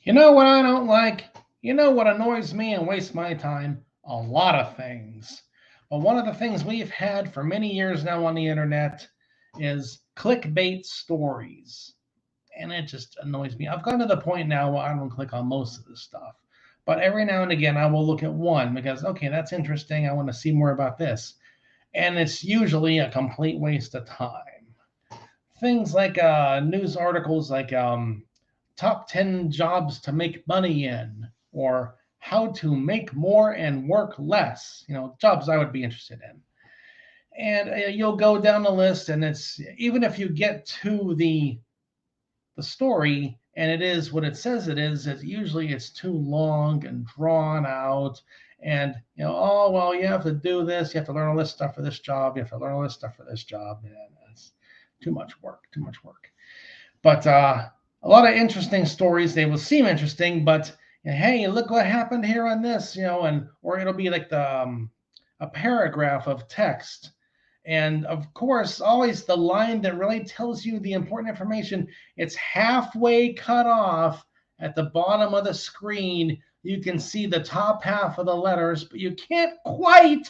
You know what I don't like? You know what annoys me and wastes my time? A lot of things. But one of the things we've had for many years now on the internet is clickbait stories. And it just annoys me. I've gotten to the point now where I don't click on most of this stuff. But every now and again, I will look at one because, okay, that's interesting. I want to see more about this. And it's usually a complete waste of time. Things like news articles like top 10 jobs to make money in, or how to make more and work less, jobs I would be interested in. And you'll go down the list, and it's even if you get to the story and it is what it says it is, usually it's too long and drawn out. And oh well, you have to do this, you have to learn all this stuff for this job, you have to learn all this stuff for this job, and it's too much work, too much work. But a lot of interesting stories. They will seem interesting, but hey, look what happened here on this, and or it'll be like a paragraph of text. And of course, always the line that really tells you the important information, it's halfway cut off at the bottom of the screen. You can see the top half of the letters, but you can't quite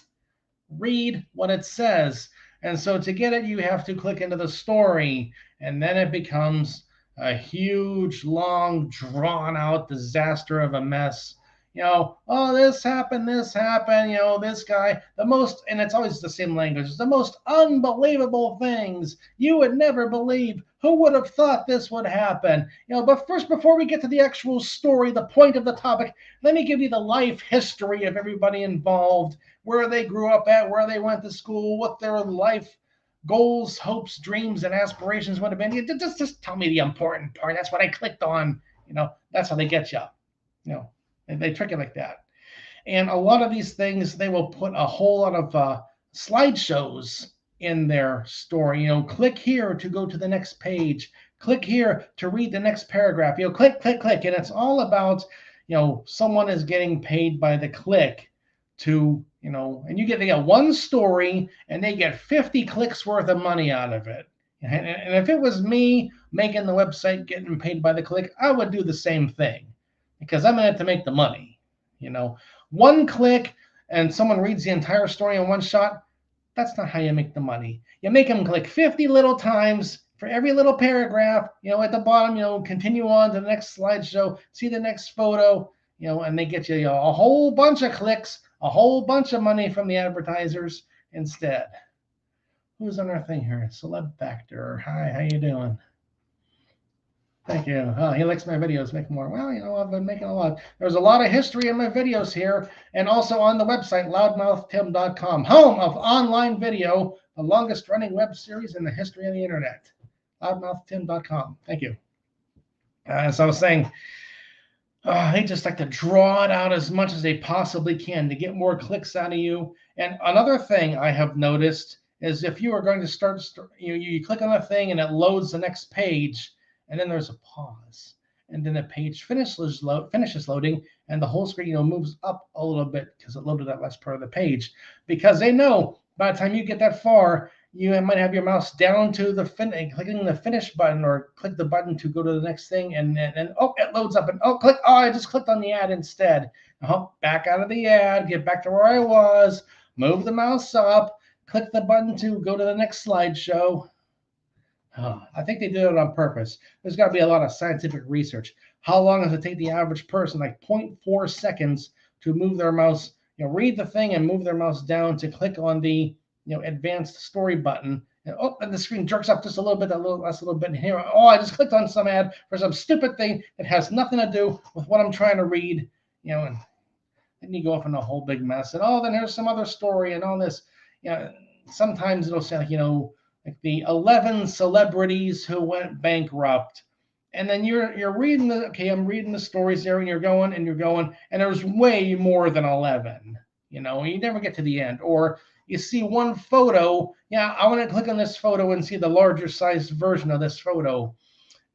read what it says. And so to get it, you have to click into the story, and then it becomes a huge, long, drawn out disaster of a mess. Oh, this happened, this guy, the most, and it's always the same language, the most unbelievable things you would never believe. Who would have thought this would happen? But first, before we get to the actual story, the point of the topic, let me give you the life history of everybody involved, where they grew up at, where they went to school, what their life goals, hopes, dreams, and aspirations would have been. Just tell me the important part. That's what I clicked on. That's how they get you. They trick you like that. And a lot of these things, they will put a whole lot of slideshows in their story. Click here to go to the next page. Click here to read the next paragraph. Click, click, click. And it's all about, someone is getting paid by the click to, and they get one story and they get 50 clicks worth of money out of it. And if it was me making the website getting paid by the click, I would do the same thing because I'm in it to make the money. One click and someone reads the entire story in one shot. That's not how you make the money. You make them click 50 little times for every little paragraph. At the bottom, continue on to the next slideshow, see the next photo, and they get you, a whole bunch of clicks, a whole bunch of money from the advertisers instead. Who's on our thing here? Celeb Factor. Hi, how you doing? Thank you. He likes my videos. Make more. Well, I've been making a lot. There's a lot of history in my videos here, and also on the website, loudmouthtim.com, home of online video, the longest running web series in the history of the internet. Loudmouthtim.com. Thank you. As I was saying, they just like to draw it out as much as they possibly can to get more clicks out of you. And another thing I have noticed is if you are going to start, you click on a thing and it loads the next page, and then there's a pause, and then the page finishes loading, and the whole screen moves up a little bit because it loaded that last part of the page. Because they know by the time you get that far, you might have your mouse down to the clicking the finish button, or click the button to go to the next thing, and oh, it loads up, and click. Oh, I just clicked on the ad instead. Back out of the ad, get back to where I was, move the mouse up, click the button to go to the next slideshow. I think they did it on purpose. There's got to be a lot of scientific research. How long does it take the average person? Like 0.4 seconds to move their mouse, read the thing and move their mouse down to click on the, advanced story button. And the screen jerks up just a little bit, a little bit. And here, I just clicked on some ad for some stupid thing that has nothing to do with what I'm trying to read, and then you go off in a whole big mess. And then here's some other story and all this. Sometimes it'll say, like the 11 celebrities who went bankrupt. And then you're reading I'm reading the stories there, and you're going, and there's way more than 11. You never get to the end. Or you see one photo, I want to click on this photo and see the larger sized version of this photo.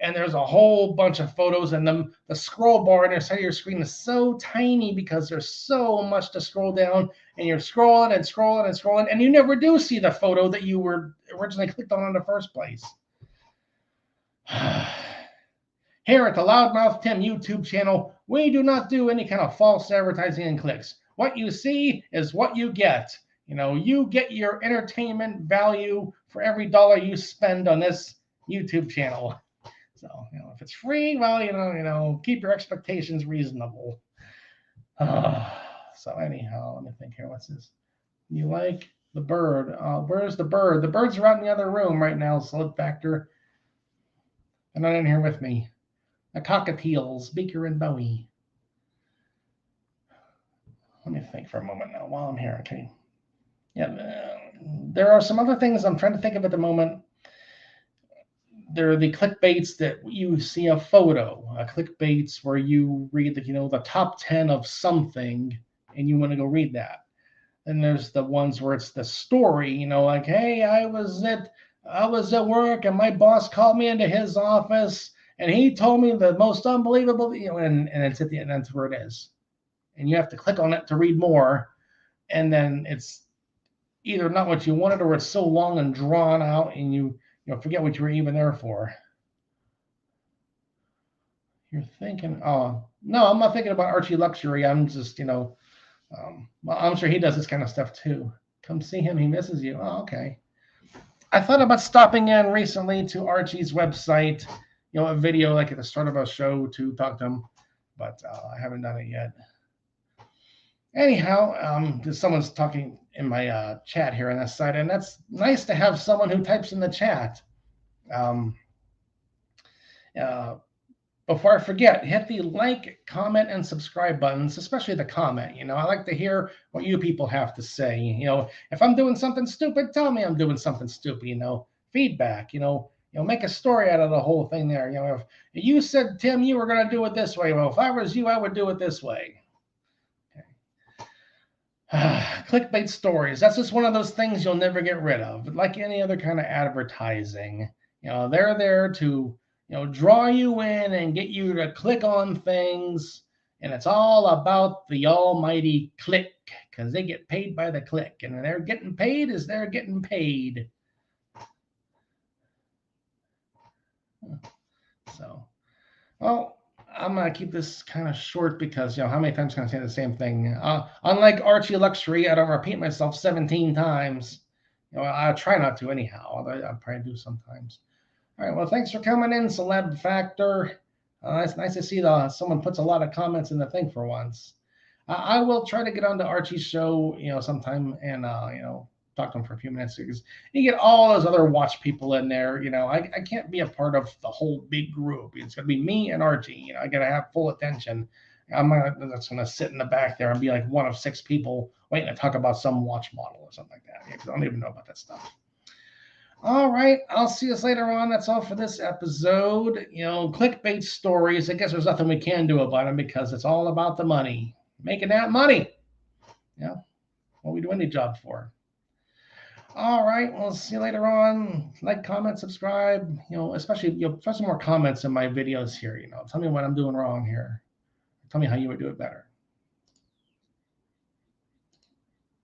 And there's a whole bunch of photos, and the scroll bar on the side of your screen is so tiny because there's so much to scroll down, and you're scrolling and scrolling and scrolling, and you never do see the photo that you were originally clicked on in the first place. Here at the Loudmouth Tim YouTube channel, we do not do any kind of false advertising and clicks. What you see is what you get. You get your entertainment value for every dollar you spend on this YouTube channel. So, if it's free, well, keep your expectations reasonable. So anyhow, let me think here. What's this? You like the bird? Where's the bird? The birds are out in the other room right now, Slip Factor. They're not in here with me. The cockatiels, Beaker and Bowie. Let me think for a moment now while I'm here. Okay. Yeah, there are some other things I'm trying to think of at the moment. There are the clickbaits that you see a photo, clickbaits where you read the top 10 of something, and you want to go read that. And there's the ones where it's the story, like, hey, I was at work and my boss called me into his office and he told me the most unbelievable, and it's at the end, that's where it is. And you have to click on it to read more. And then it's either not what you wanted or it's so long and drawn out and you forget what you were even there for. You're thinking, oh, no, I'm not thinking about Archie Luxury. I'm just, well, I'm sure he does this kind of stuff too. Come see him. He misses you. Oh, okay. I thought about stopping in recently to Archie's website, a video like at the start of a show to talk to him, but I haven't done it yet. Anyhow, someone's talking in my chat here on this side, and that's nice to have someone who types in the chat. Before I forget, hit the like, comment, and subscribe buttons, especially the comment. I like to hear what you people have to say. If I'm doing something stupid, tell me I'm doing something stupid. Feedback. Make a story out of the whole thing there. If you said, Tim, you were going to do it this way. Well, if I was you, I would do it this way. Clickbait stories. That's just one of those things you'll never get rid of. Like any other kind of advertising, they're there to draw you in and get you to click on things, and it's all about the almighty click because they get paid by the click, and they're getting paid as they're getting paid. So, well, I'm going to keep this kind of short because, how many times can I say the same thing? Unlike Archie Luxury, I don't repeat myself 17 times. I try not to anyhow. I probably do sometimes. All right, well, thanks for coming in, Celeb Factor. It's nice to see someone puts a lot of comments in the thing for once. I will try to get on to Archie's show, sometime and, talk to him for a few minutes because you get all those other watch people in there. I can't be a part of the whole big group. It's going to be me and Archie. I got to have full attention. I'm just going to sit in the back there and be like one of 6 people waiting to talk about some watch model or something like that. Because I don't even know about that stuff. All right, I'll see us later on. That's all for this episode. Clickbait stories. I guess there's nothing we can do about them because it's all about the money. Making that money. What we do any job for. All right, we'll see you later on. Like, comment, subscribe. Especially put some more comments in my videos here. Tell me what I'm doing wrong here. Tell me how you would do it better.